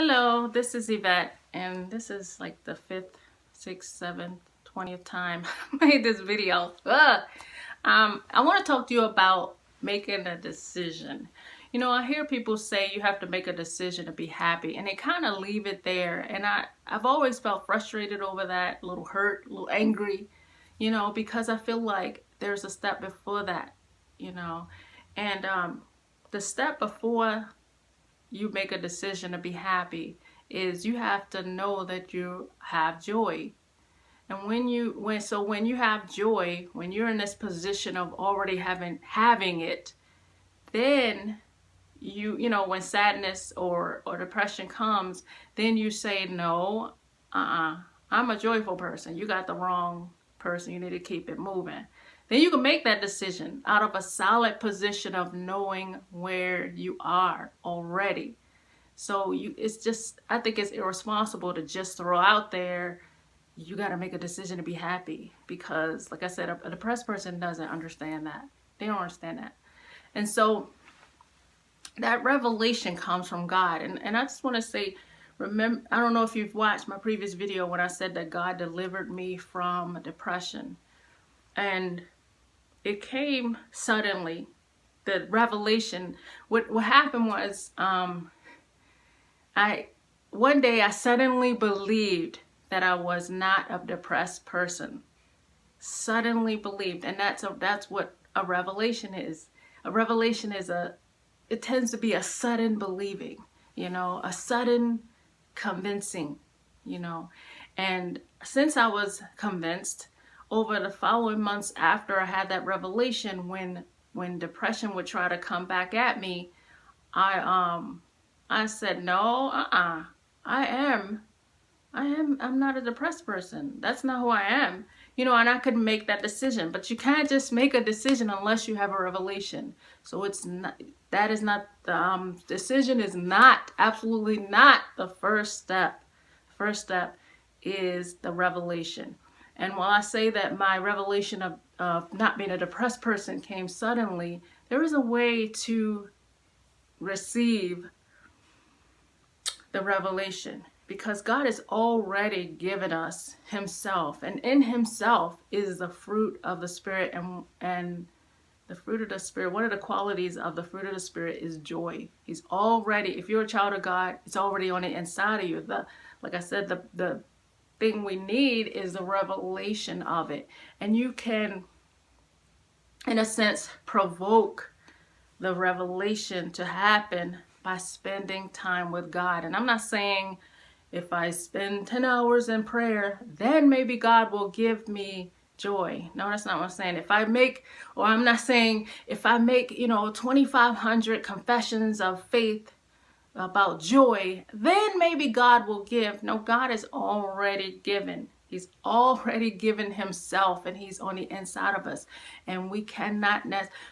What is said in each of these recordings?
Hello, this is Yvette, and this is like the 5th, 6th, 7th, 20th time I made this video. I want to talk to you about making a decision. You know, I hear people say you have to make a decision to be happy, and they kind of leave it there. And I've always felt frustrated over that, a little hurt, a little angry, because I feel like there's a step before that, you know. And the step before you make a decision to be happy is you have to know that you have joy. And when you have joy, when you're in this position of already having it, then when sadness or depression comes, then you say no, I'm a joyful person. You got the wrong person. You need to keep it moving. Then you can make that decision out of a solid position of knowing where you are already. So I think it's irresponsible to just throw out there, you got to make a decision to be happy, because like I said, a depressed person doesn't understand that. They don't understand that. And so that revelation comes from God. And I just want to say, remember, I don't know if you've watched my previous video when I said that God delivered me from depression. And it came suddenly. The revelation, what happened was, one day I suddenly believed that I was not a depressed person. Suddenly believed, and that's what a revelation is. A revelation it tends to be a sudden believing, a sudden convincing, And since I was convinced, over the following months after I had that revelation, when depression would try to come back at me, I said, no, I'm not a depressed person. That's not who I am. And I could make that decision, but you can't just make a decision unless you have a revelation. So decision is not, absolutely not the first step. The first step is the revelation. And while I say that my revelation of not being a depressed person came suddenly, there is a way to receive the revelation, because God has already given us himself, and in himself is the fruit of the Spirit. And the fruit of the Spirit, one of the qualities of the fruit of the Spirit is joy. He's already, if you're a child of God, it's already on the inside of you. Like I said, the thing we need is the revelation of it. And you can, in a sense, provoke the revelation to happen by spending time with God. And I'm not saying if I spend 10 hours in prayer, then maybe God will give me joy. No, that's not what I'm saying. I'm not saying if I make, 2,500 confessions of faith about joy, then maybe God will give. No, God is already given. He's already given himself, and he's on the inside of us. And we cannot,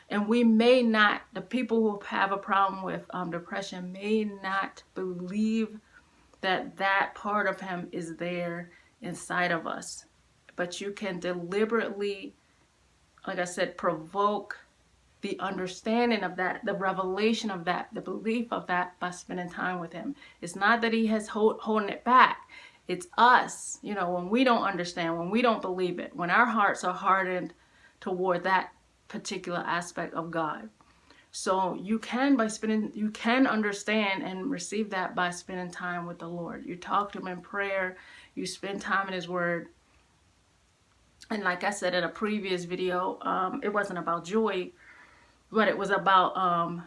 and we may not, the people who have a problem with depression may not believe that part of him is there inside of us. But you can deliberately, like I said, provoke the understanding of that, the revelation of that, the belief of that, by spending time with him. It's not that he has holding it back. It's us, when we don't understand, when we don't believe it, when our hearts are hardened toward that particular aspect of God. So you can understand and receive that by spending time with the Lord. You talk to him in prayer, you spend time in his word. And like I said in a previous video, it wasn't about joy, but it was about,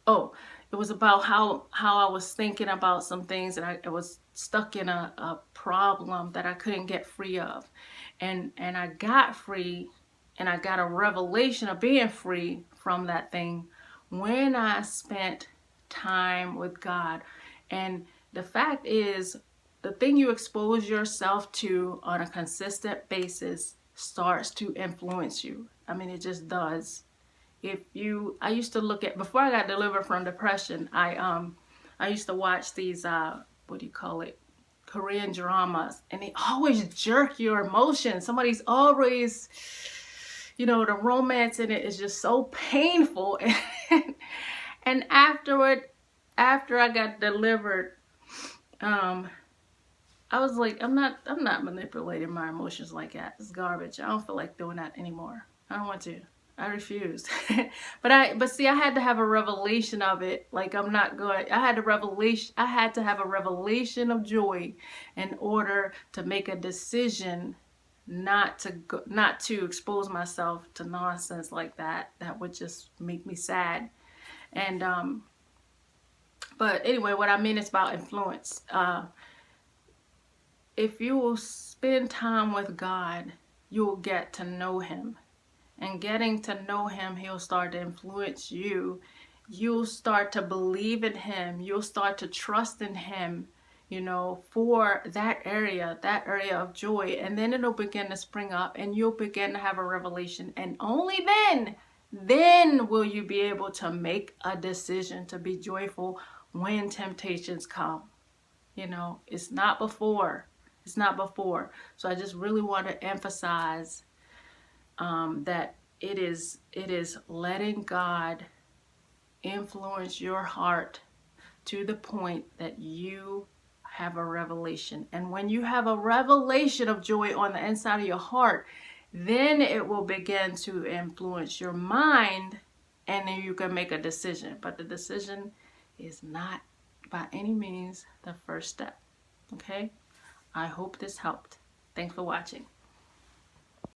it was about how I was thinking about some things, and I was stuck in a problem that I couldn't get free of. And I got free, and I got a revelation of being free from that thing when I spent time with God. And the fact is, the thing you expose yourself to on a consistent basis starts to influence you. I mean, it just does. I used to look at, before I got delivered from depression, I used to watch these, Korean dramas, and they always jerk your emotions. Somebody's always, the romance in it is just so painful. And after I got delivered, um, I was like, I'm not manipulating my emotions like that. It's garbage. I don't feel like doing that anymore. I don't want to. I refuse. But see, I had to have a revelation of it. Like, I'm not going. I had to have a revelation of joy in order to make a decision not to expose myself to nonsense like that. That would just make me sad. And but anyway, what I mean is about influence. If you will spend time with God, you will get to know Him. And getting to know Him, He'll start to influence you. You'll start to believe in Him. You'll start to trust in Him, for that area of joy. And then it'll begin to spring up and you'll begin to have a revelation. And only then will you be able to make a decision to be joyful when temptations come. It's not before. It's not before. So I just really want to emphasize that it is letting God influence your heart to the point that you have a revelation. And when you have a revelation of joy on the inside of your heart, then it will begin to influence your mind, and then you can make a decision. But the decision is not by any means the first step. Okay? I hope this helped. Thanks for watching.